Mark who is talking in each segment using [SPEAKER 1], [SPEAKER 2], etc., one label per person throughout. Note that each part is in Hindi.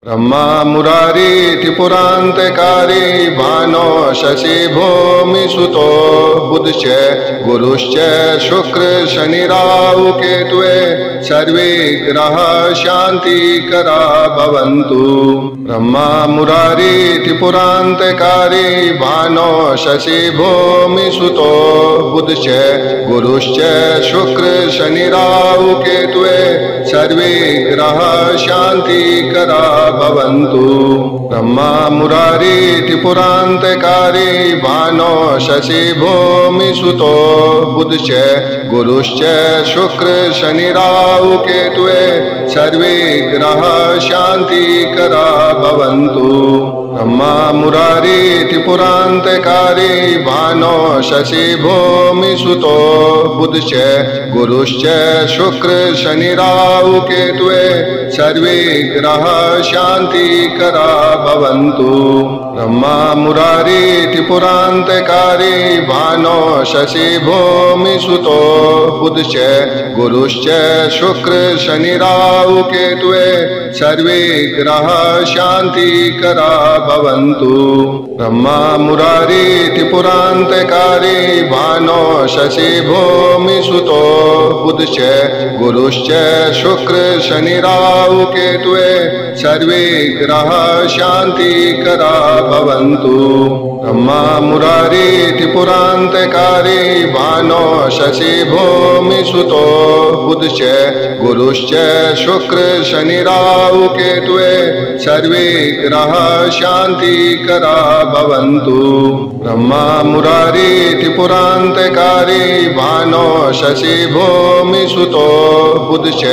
[SPEAKER 1] ब्रह्मा मुरारी त्रिपुरान्तकारी भानो शशि भूमि सुतो बुधश्च गुरुश्च शुक्र शनि राहु केतुवे सर्वे ग्रह शान्तिकरा भवन्तु। ब्रह्मा मुरारी त्रिपुरान्तकारी भानो शशि भूमि सुतो बुधश्च गुरुश्च शुक्र शनि राहु केतुवे सर्वे ग्रह शान्तिकरा भवन्तु। ब्रह्मा मुरारी त्रिपुरान्तकारी भानो शशि भूमि सुतो बुधश्च गुरुश्च शुक्र शनि राहु केतुवे सर्वे ग्रह शान्तिकरा भवन्तु। ब्रह्मा मुरारी त्रिपुरान्तकारी भानो शशि भूमि सुतो बुधश्च गुरुश्च शुक्र शनि राहु केतुवे सर्वे ग्रह शान्तिकरा भवन्तु। ब्रह्मा मुरारी त्रिपुरान्तकारी भानो शशि भूमि सुतो बुधश्च गुरुश्च शुक्र शनि राहु केतुवे सर्वे ग्रह शान्तिकरा भवन्तु। ब्रह्मा मुरारी त्रिपुरान्तकारी भानो शशि भूमि सुतो बुधश्च गुरुश्च शुक्र शनि राहु केतुवे सर्वे ग्रह शान्तिकरा भवन्तु। ब्रह्मा मुरारी त्रिपुरान्तकारी भानो शशि भूमि सुतो बुधश्च गुरुश्च शुक्र शनि राहु केतुवे सर्वे ग्रह शान्तिकरा भवन्तु। ब्रह्मा मुरारी त्रिपुरान्तकारी भानो शशि भूमि सुतो बुधश्च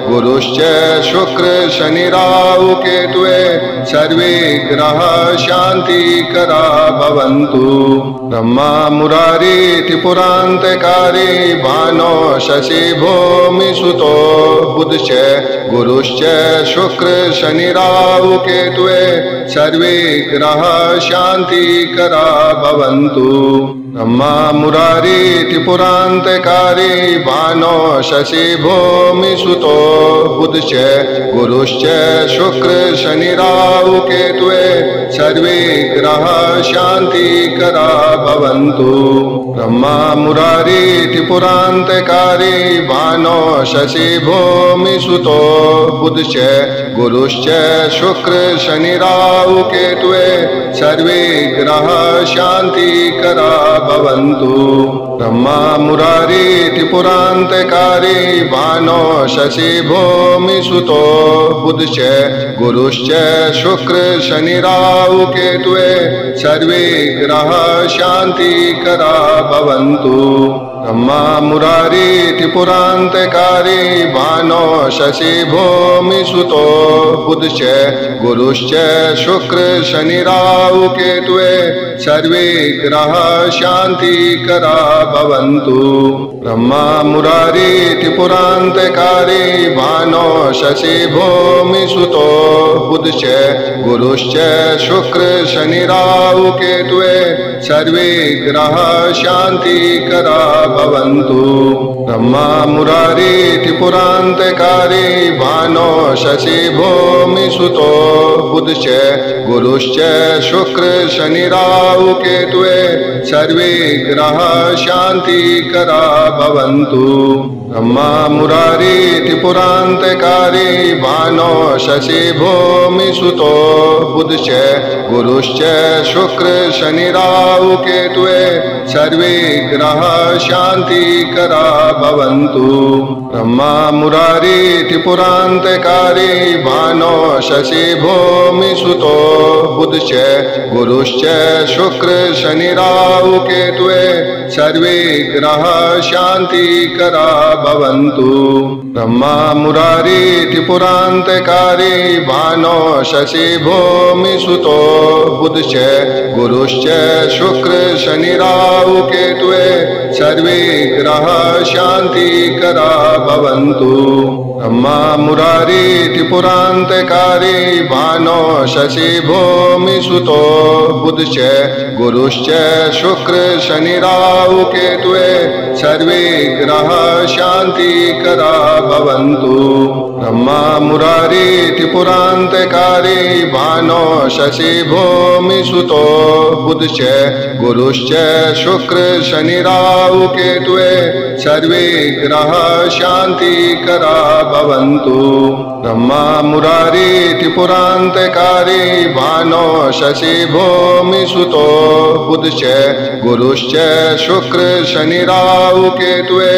[SPEAKER 1] गुरुश्च शुक्र शनि राहु केतुवे सर्वे ग्रह शान्तिकरा भवन्तु। ब्रह्मा मुरारी त्रिपुरान्तकारी भानो शशि भूमि सुतो बुधश्च गुरुश्च शुक्र शनि राहु केतुवे सर्वे ग्रह शान्तिकरा भवन्तु। ब्रह्मा मुरारी त्रिपुरान्तकारी भानो शशि भूमि सुतो बुधश्च गुरुश्च शुक्र शनि राहु केतुवे सर्वे ग्रह शान्तिकरा भवन्तु। ब्रह्मा मुरारी त्रिपुरान्तकारी भानो शशि भूमि सुतो बुधश्च गुरुश्च शुक्र शनि राहु केतुवे सर्वे ग्रह शान्तिकरा भवन्तु। ब्रह्मा मुरारी त्रिपुरान्तकारी भानो शशि भूमि सुतो बुधश्च गुरुश्च शुक्र शनि राहु केतुवे सर्वे ग्रह शान्तिकरा भवन्तु। ब्रह्मा मुरारी त्रिपुरान्तकारी भानो शशि भूमि सुतो बुधश्च गुरुश्च शुक्र शनि राहु केतुवे सर्वे ग्रह शान्तिकरा भवन्तु। ब्रह्मा मुरारी त्रिपुरान्तकारी भानो शशि भूमि सुतो बुधश्च गुरुश्च शुक्र शनि राहु केतुवे सर्वे ग्रह शान्तिकरा भवन्तु। ब्रह्मा मुरारी त्रिपुरान्तकारी भानो शशि भूमि सुतो बुधश्च गुरुश्च शुक्र शनि राहु केतुवे सर्वे ग्रह शान्तिकरा भवन्तु। ब्रह्मा मुरारी त्रिपुरान्तकारी भानो शशि भूमि सुतो बुधश्च गुरुश्च शुक्र शनि राहु केतुवे सर्वे ग्रह शान्तिकरा भवन्तु। ब्रह्मा मुरारी त्रिपुरान्तकारी भानो शशि भूमि सुतो बुधश्च गुरुश्च शुक्र शनि राहु केतुवे सर्वे ग्रह शान्तिकरा भवन्तु। ब्रह्मा मुरारी त्रिपुरान्तकारी भानो शशि भूमि भूमि सुतो बुधश्च गुरुश्च शुक्र शनि राहु केतुवे सर्वे ग्रह शांतिकरा भवन्तु। ब्रह्मा मुरारी त्रिपुरान्तकारी भानो शशि भूमि सुतो बुधश्च गुरुश्च शुक्र शनि राहु केतुवे सर्वे ग्रह शांतिकरा भवन्तु। ब्रह्मा मुरारी त्रिपुरान्तकारी भानो शशि भूमि सुतो बुधश्च गुरुश्च शुक्र शनि राहु केतुवे सर्वे ग्रह शांतिकरा भवन्तु। ब्रह्मा मुरारी त्रिपुरान्तकारी भानो शशि भूमि सुतो बुधश्च गुरुश्च शुक्र शनि राहु केतुवे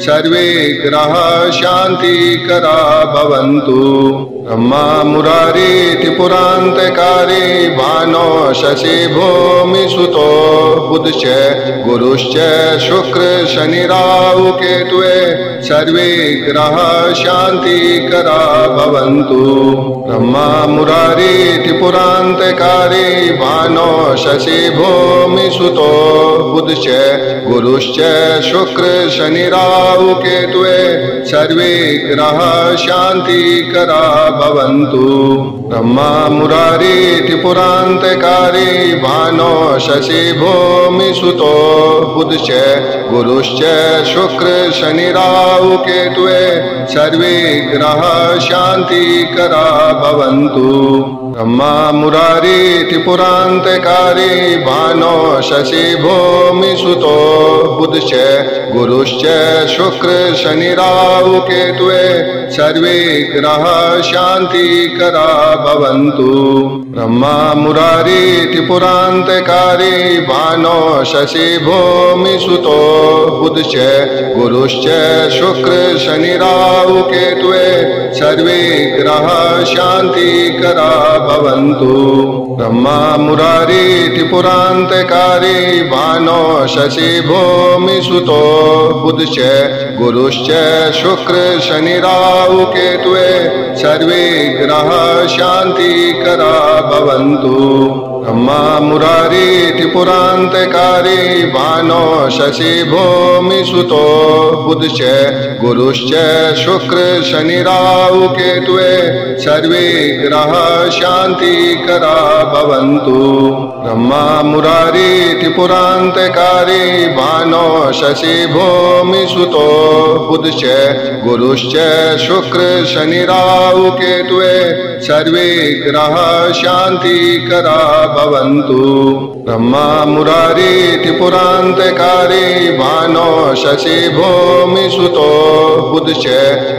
[SPEAKER 1] सर्वे ग्रह शांतिकरा भवन्तु। ब्रह्मा मुरारी त्रिपुरान्तकारी भानो शशि भूमि सुतो बुधश्च गुरुश्च शुक्र शनि राहु केतुवे सर्वे ग्रह शांतिकरा भवन्तु। ब्रह्मा मुरारी त्रिपुरान्तकारी भानो शशि भूमि सुतो बुधश्च गुरुश्च शुक्र शनि राहु केतुवे सर्वे ग्रह शांतिकरा भवन्तु। ब्रह्मा मुरारी त्रिपुरान्तकारी भानो शशि भूमि सुतो बुधश्च गुरुश्च शुक्र शनि राहु केतुवे सर्वे ग्रह शांतिकरा भवन्तु। ब्रह्मा मुरारी त्रिपुरान्तकारी भानो शशि भूमि सुतो बुधश्च गुरुश्च शुक्र शनि राहु केतुवे सर्वे ग्रह शांतिकरा भवन्तु। ब्रह्मा मुरारी त्रिपुरान्तकारी भानो शशि भूमि सुतो बुधश्च गुरुश्च शुक्र शनि राहु केतुवे सर्वे ग्रह शांतिकरा भवन्तु। ब्रह्मा मुरारी त्रिपुरान्तकारी भानो शशि भूमि सुतो बुधश्च गुरुश्च शुक्र शनि राहु केतुवे सर्वे ग्रह शांतिकरा भवन्तु। ब्रह्मा मुरारी त्रिपुरान्तकारी भानो शशि भूमि सुतो बुधश्च गुरुश्च शुक्र शनि राहु केतुवे सर्वे ग्रह शांतिकरा भवन्तु। ब्रह्मा मुरारी त्रिपुरान्तकारी भानो शशि भूमि सुतो बुधश्च गुरुश्च शुक्र शनि राहु केतुवे सर्वे ग्रह शांतिकरा भवन्तु। ब्रह्मा मुरारी त्रिपुरान्तकारी भानो शशि भूमि सुतो बुधश्च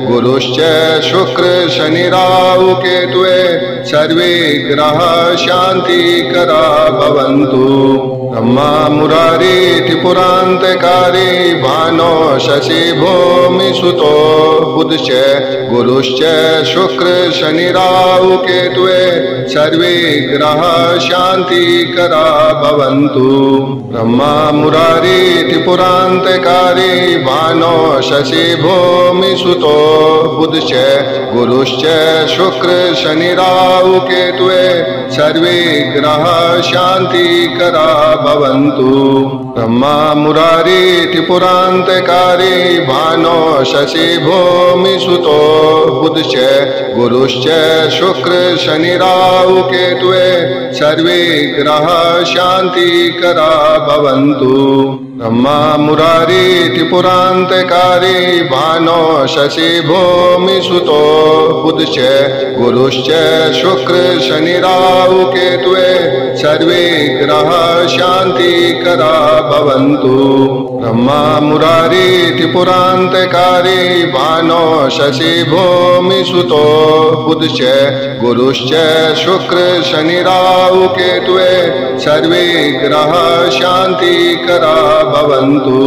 [SPEAKER 1] गुरुश्च शुक्र शनि राहु केतुवे सर्वे ग्रह शांतिकरा भवन्तु। ब्रह्मा मुरारी त्रिपुरान्तकारी भानो शशि भूमि सुतो बुधश्च गुरुश्च शुक्र शनि राहु केतुवे सर्वे ग्रह शांतिकरा भवन्तु। ब्रह्मा मुरारी त्रिपुरान्तकारी भानो शशि भूमि सुतो बुधश्च गुरुश्च शुक्र शनि राहु केतुवे सर्वे ग्रह शांतिकरा भवन्तु। ब्रह्मा मुरारी त्रिपुरान्तकारी भानो शशि भूमि सुतो बुधश्च गुरुश्च शुक्र शनि राहु केतुवे सर्वे ग्रह शांतिकरा भवन्तु। ब्रह्मा मुरारी त्रिपुरान्तकारी भानो शशि भूमि सुतो बुधश्च गुरुश्च शुक्र शनि राहु केतुवे सर्वे ग्रह शांतिकरा भवन्तु। ब्रह्मा मुरारी त्रिपुरान्तकारी भानो शशि भूमि सुतो बुधश्च गुरुश्च शुक्र शनि राहु केतुवे सर्वे ग्रह शांतिकरा भवन्तु।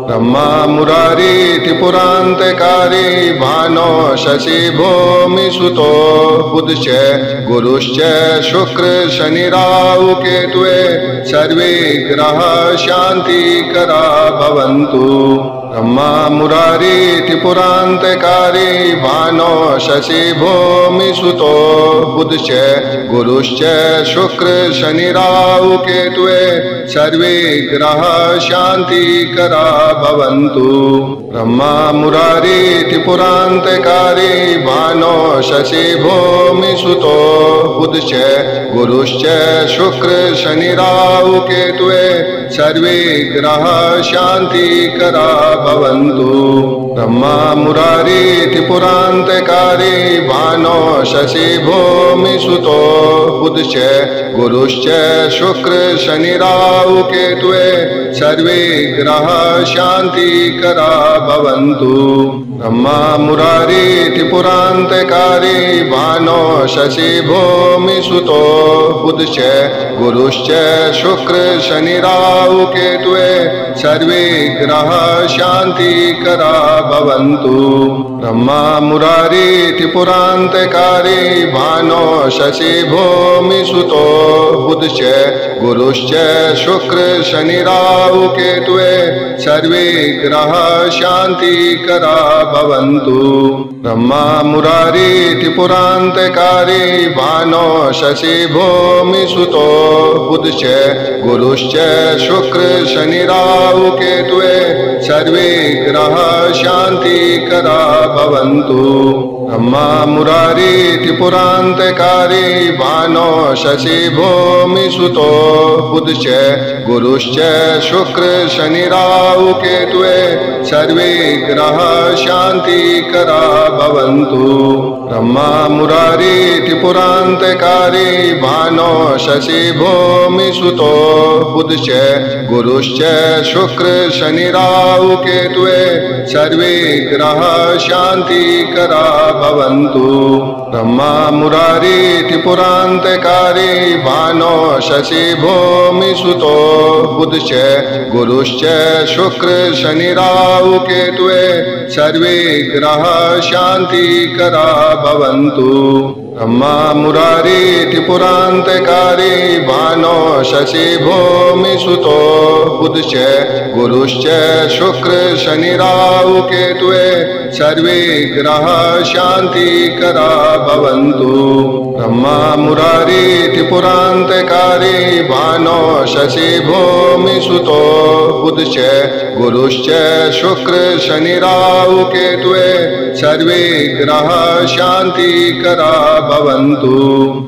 [SPEAKER 1] ब्रह्मा मुरारी त्रिपुरान्तकारी भानो शशि भूमि सुतो बुधश्च गुरुश्च शुक्र शनि राहु केतुवे सर्वे ग्रह शांतिकरा भवन्तु। ब्रह्मा मुरारी त्रिपुरान्तकारी भानो शशि भूमि सुतो बुधश्च गुरुश्च शुक्र शनि राहु केतुवे सर्वे ग्रह शान्तिकरा भवन्तु। ब्रह्मा मुरारी त्रिपुरान्तकारी भानो शशि भूमि सुतो बुधश्च गुरुश्च शुक्र शनि राहु केतुवे सर्वे ग्रह शान्तिकरा भवन्तु। ब्रह्मा मुरारी त्रिपुरान्तकारी भानो शशि भूमि सुतो बुधश्च गुरुश्च शुक्र शनि राहु केतुवे सर्वे ग्रह शान्तिकरा भवन्तु। ब्रह्मा मुरारी त्रिपुरान्तकारी भानो शशि भूमि सुतो बुधश्च गुरुश्च शुक्र शनि राहु केतुवे सर्वे ग्रह शान्तिकरा भवन्तु। ब्रह्मा मुरारी त्रिपुरान्तकारी भानो शशि भूमि सुतो बुधश्च गुरुश्च शुक्र शनि राहु केतुवे सर्वे ग्रह शान्तिकरा भवन्तु। ब्रह्मा मुरारी त्रिपुरान्तकारी भानो शशि भूमि सुतो बुधश्च गुरुश्च शुक्र शनि राहु केतुवे सर्वे ग्रह शान्तिकरा भवन्तु। ब्रह्मा मुरारी त्रिपुरान्तकारी भानो शशि भूमि सुतो बुधश्च गुरुश्च शुक्र शनि राहु केतुवे सर्वे ग्रह शान्तिकरा भवन्तु। ब्रह्मा मुरारी त्रिपुरान्तकारी भानो शशि भूमि सुतो बुधश्च गुरुश्च शुक्र शनि राहु केतुवे सर्वे ग्रह शान्तिकरा भवन्तु। ब्रह्मा मुरारी त्रिपुरान्तकारी भानो शशि भूमि सुतो बुधश्च गुरुश्च शुक्र शनि राहु केतुवे सर्वे ग्रह शान्तिकरा भवन्तु। ब्रह्मा मुरारी त्रिपुरान्तकारी भानो शशि भूमि सुतो बुधश्च गुरुश्च शुक्र शनि राहु केतुवे सर्वे ग्रह शान्तिकरा भवन्तु। ब्रह्मा मुरारी त्रिपुरान्तकारी भानो शशि भूमि सुतो बुधश्च गुरुश्च शुक्र शनि राहु केतुवे सर्वे ग्रह शान्तिकरा भवन्तु।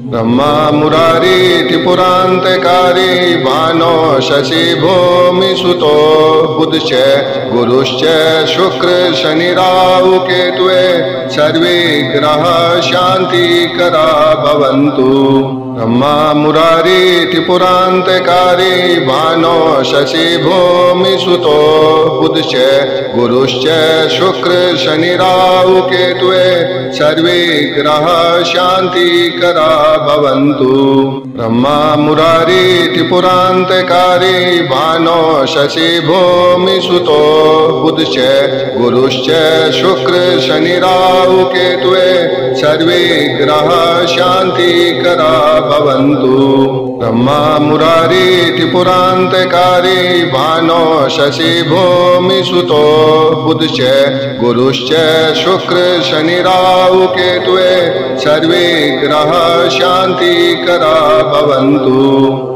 [SPEAKER 1] ब्रह्मा मुरारी त्रिपुरान्तकारी भानो शशि भूमि सुतो बुधश्च गुरुश्च शुक्र शनि राहु केतुवे सर्वे ग्रह शान्तिकरा भवन्तु। ब्रह्मा मुरारी त्रिपुरान्तकारी भानो शशि भूमि सुतो बुधश्च गुरुश्च शुक्र शनि राहु केतुवे सर्वे ग्रह शान्तिकरा भवन्तु। ब्रह्मा मुरारी त्रिपुरान्तकारी भानो शशि भूमि सुतो बुधश्च गुरुश्च शुक्र शनि राहु केतुवे सर्वे ग्रह शान्तिकरा भवन्तु। ब्रह्मा मुरारी त्रिपुरान्तकारी भानो शशि भूमि सुतो बुधश्च गुरुश्च शुक्र शनि राहु केतुवे सर्वे ग्रह शान्तिकरा भवन्तु।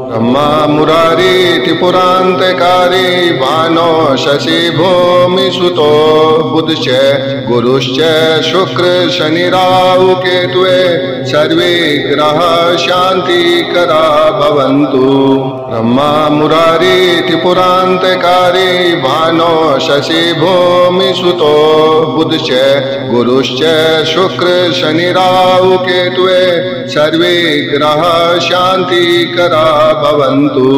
[SPEAKER 1] ब्रह्मा मुरारी त्रिपुरान्तकारी भानो शशि भूमि सुतो बुधश्च गुरुश्च शुक्र शनि राहु केतुवे सर्वे ग्रह शान्तिकरा भवन्तु। ब्रह्मा मुरारी त्रिपुरान्तकारी भानो शशि भूमि सुतो बुधश्च गुरुश्च शुक्र शनि राहु केतुवे सर्वे ग्रह शान्तिकरा भवन्तु।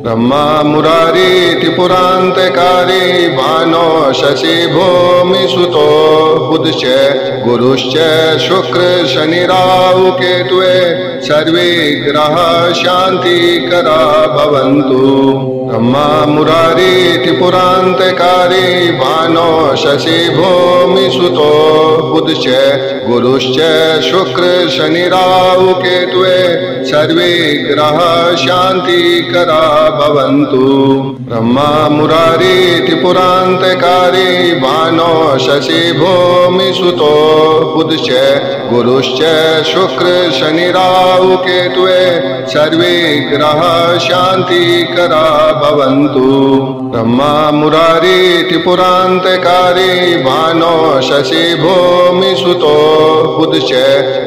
[SPEAKER 1] ब्रह्मा मुरारी त्रिपुरान्तकारी भानो शशि भूमि सुतो बुधश्च गुरुश्च शुक्र शनि राहु केतुवे सर्वे ग्रह शान्तिकरा भवन्तु। ब्रह्मा मुरारी पुरान्तकारी भानो शशि भूमि सुतो बुधश्च गुरुश्च शुक्र शनि राहु केतुवे सर्वे ग्रह शान्तिकरा भवन्तु। ब्रह्मा मुरारी पुरान्तकारी भानो शशि भूमि सुतो बुधश्च गुरुश्च शुक्र शनि राहु केतुवे सर्वे ग्रह शान्तिकरा भवन्तु। ब्रह्मा मुरारी पुरान्तकारी भानो शशि भूमि सुतो बुधश्च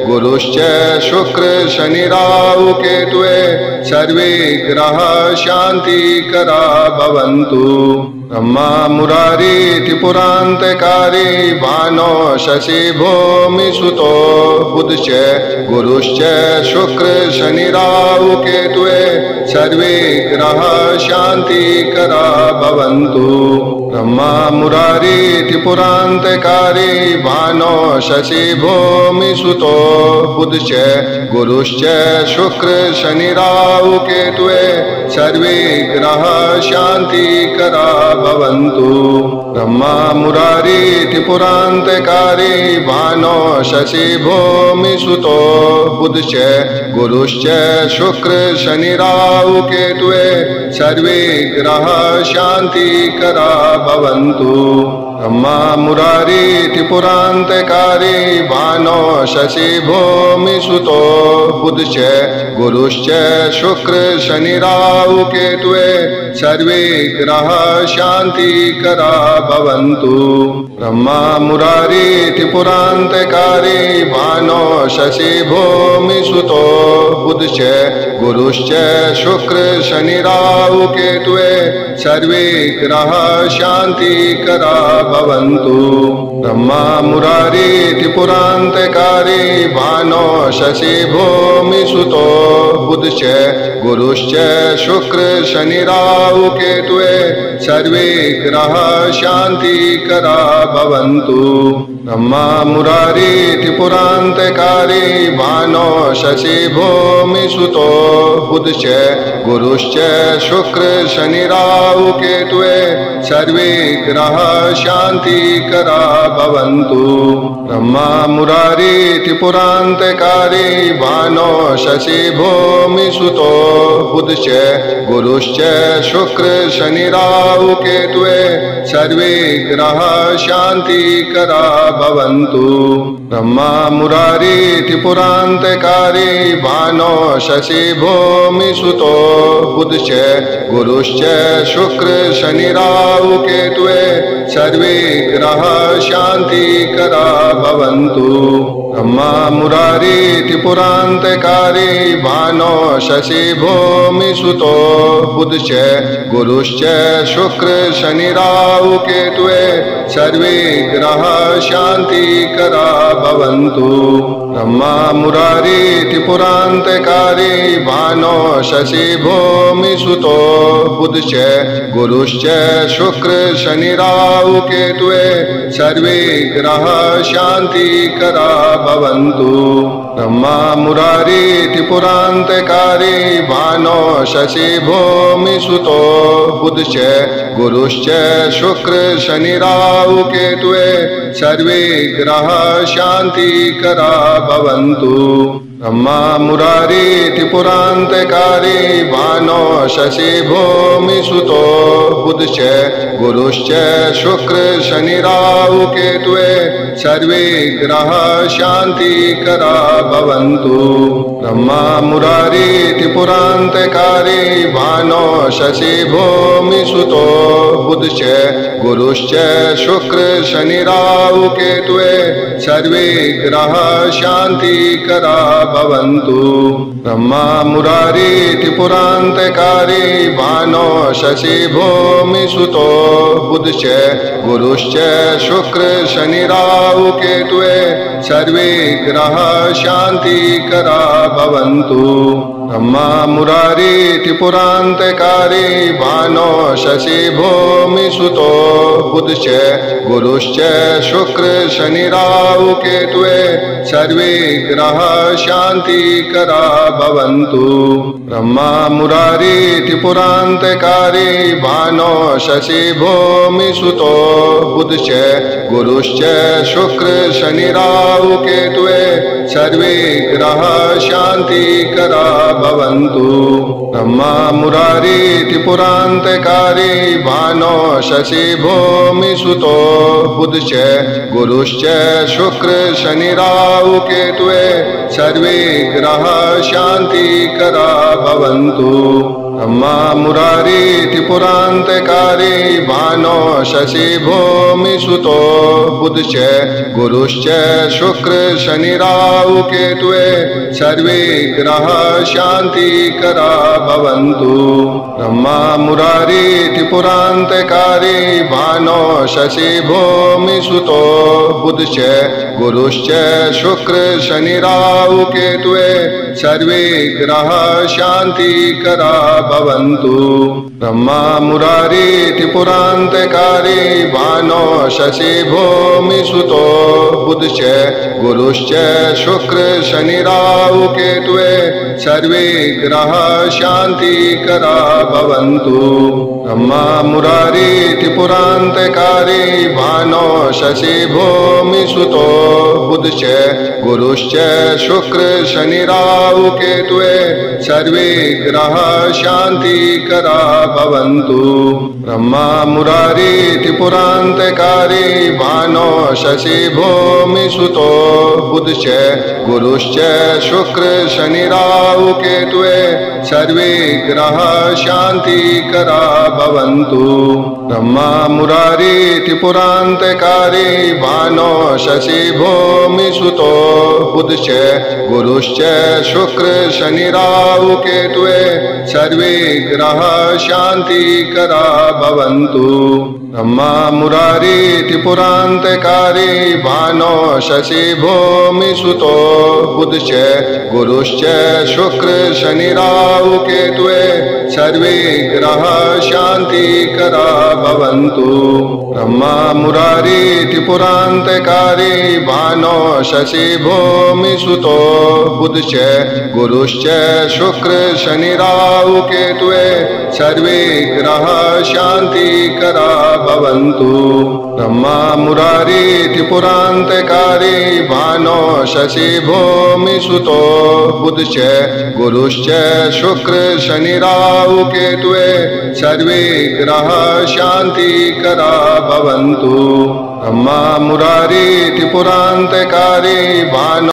[SPEAKER 1] गुरुश्च शुक्र शनि राहु केतुवे सर्वे ग्रह शान्तिकरा भवन्तु। ब्रह्मा मुरारी पुरान्तकारी भानो शशि भूमि सुतो बुधश्च गुरुश्च शुक्र शनि राहु केतुवे सर्वे ग्रह शान्तिकरा भवन्तु। ब्रह्मा मुरारी पुरान्तकारी भानो शशि भूमि सुतो बुधश्च गुरुश्च शुक्र शनि राहु केतुवे सर्वे ग्रह शान्तिकरा भवन्तु। ब्रह्मा मुरारी पुरान्तकारी भानो शशि भूमि सुतो बुधश्च गुरुश्च शुक्र शनि राहु केतुवे सर्वे ग्रह शान्तिकरा भवन्तु। ब्रह्मा मुरारी पुरान्तकारी भानो शशि भूमि सुतो बुधश्च गुरुश्च शुक्र शनि राहु केतुवे सर्वे ग्रह शान्तिकरा भवन्तु। ब्रह्मा मुरारी पुरान्तकारी भानो शशि भूमि सुतो बुधश्च गुरुश्च शुक्र शनि राहु केतुवे सर्वे ग्रह शान्तिकरा भवन्तु। ब्रह्मा मुरारी पुरान्तकारी भानो शशि भूमि सुतो बुधश्च गुरुश्च शुक्र शनि राहु केतुवे सर्वे ग्रह शान्तिकरा भवन्तु। ब्रह्मा मुरारी पुरान्तकारी भानो शशि भूमि सुतो बुधश्च गुरुश्च शुक्र शनि राहु केतुवे सर्वे ग्रह शान्तिकरा भवन्तु। ब्रह्मा मुरारी पुरान्तकारी भानो शशि भूमि सुतो बुधश्च गुरुश्च शुक्र शनि राहु केतुवे सर्वे ग्रह शान्तिकरा भवन्तु। ब्रह्मा मुरारी पुरान्तकारी भानो शशि भूमि सुतो बुधश्च गुरुश्च शुक्र शनि राहु केतुवे सर्वे ग्रह शान्तिकरा भवन्तु। ब्रह्मा मुरारी पुरान्तकारी भानो शशि भूमि सुतो बुधश्च गुरुश्च शुक्र शनि राहु केतुवे सर्वे ग्रह शान्तिकरा भवन्तु। ब्रह्मा मुरारी पुरान्तकारी भानो शशि भूमि सुतो बुधश्च गुरुश्च शुक्र शनि राहु केतुवे सर्वे ग्रह शान्तिकरा भवन्तु। ब्रह्मा मुरारी पुरान्तकारी भानो शशि भूमि सुतो बुधश्च गुरुश्च शुक्र शनि राहु केतुवे सर्वे ग्रह शान्तिकरा भवन्तु। ब्रह्मा मुरारी पुरान्तकारी भानो शशि भूमि सुतो बुधश्च गुरुश्च शुक्र शनि राहु केतुवे सर्वे ग्रह शान्तिकरा भवन्तु। ब्रह्मा मुरारी पुरान्तकारी भानो शशि भूमि सुतो बुधश्च गुरुश्च शुक्र शनि राहु केतुवे सर्वे ग्रह शान्तिकरा भवन्तु। ब्रह्मा मुरारी पुरान्तकारी भानो शशि भूमि सुतो बुधश्च गुरुश्च शुक्र शनि राहु केतुवे सर्वे ग्रह शान्तिकरा भवन्तु। ब्रह्मा मुरारी त्रिपुरान्तकारी भानो शशि भूमिसुतो बुधश्च गुरुश्च शुक्र शनि राहु केतुवे सर्वे ग्रह शान्तिकरा भवन्तु। ब्रह्मा मुरारी त्रिपुरान्तकारी भानो शशि भूमिसुतो बुधश्च गुरुश्च शुक्र शनि राहु केतुवे सर्वे ग्रह शान्तिकरा भवन्तु। ब्रह्मा मुरारी त्रिपुरान्तकारी भानो शशि भूमिसुतो बुधश्च गुरुश्च शुक्र शनि राहु केतुवे सर्वे ग्रह शान्तिकरा भवन्तु। ब्रह्मा मुरारी त्रिपुरान्तकारी भानो शशि भूमिसुतो बुधश्च गुरुश्च शुक्र शनि राहु केतुवे सर्वे ग्रह शान्तिकरा भवन्तु। ब्रह्मा मुरारी त्रिपुरान्तकारी भानो शशि भूमिसुतो बुधश्च गुरुश्च शुक्र शनि राहु केतुवे सर्वे ग्रह शान्तिकरा भवन्तु। ब्रह्मा मुरारी त्रिपुरान्तकारी भानो शशि भूमिसुतो बुधश्च गुरुश्च शुक्र शनि राहु केतुवे सर्वे ग्रह शान्तिकरा भवन्तु। ब्रह्मा मुरारी त्रिपुरान्तकारी भानो शशि भूमिसुतो बुधश्च गुरुश्च शुक्र शनि राहु केतुवे सर्वे ग्रह शान्तिकरा भवन्तु। ब्रह्मा मुरारी त्रिपुरान्तकारी भानो शशि भूमिसुतो बुधश्च गुरुश्च शुक्र शनि राहु केतुवे सर्वे ग्रह शान्तिकरा भवन्तु। ब्रह्मा मुरारी त्रिपुरान्तकारी भानो शशि भूमिसुतो बुधश्च गुरुश्च शुक्र शनि राहु केतुवे सर्वे ग्रह शान्तिकरा भवन्तु। ब्रह्मा मुरारी त्रिपुरान्तकारी भानो शशि भूमिसुतो बुधश्च गुरुश्च शुक्र शनि राहु केतुवे सर्वे ग्रह शान्तिकरा भवन्तु। ब्रह्मा मुरारी त्रिपुरान्तकारी भानो शशि भूमिसुतो बुधश्च गुरुश्च शुक्र शनि राहु केतुवे सर्वे ग्रह शान्तिकरा भवन्तु। ब्रह्मा मुरारी त्रिपुरान्तकारी भानो शशि भूमिसुतो बुधश्च गुरुश्च शुक्र शनि राहु केतुवे सर्वे ग्रह शान्तिकरा भवन्तु। ब्रह्मा मुरारी त्रिपुरान्तकारी भानो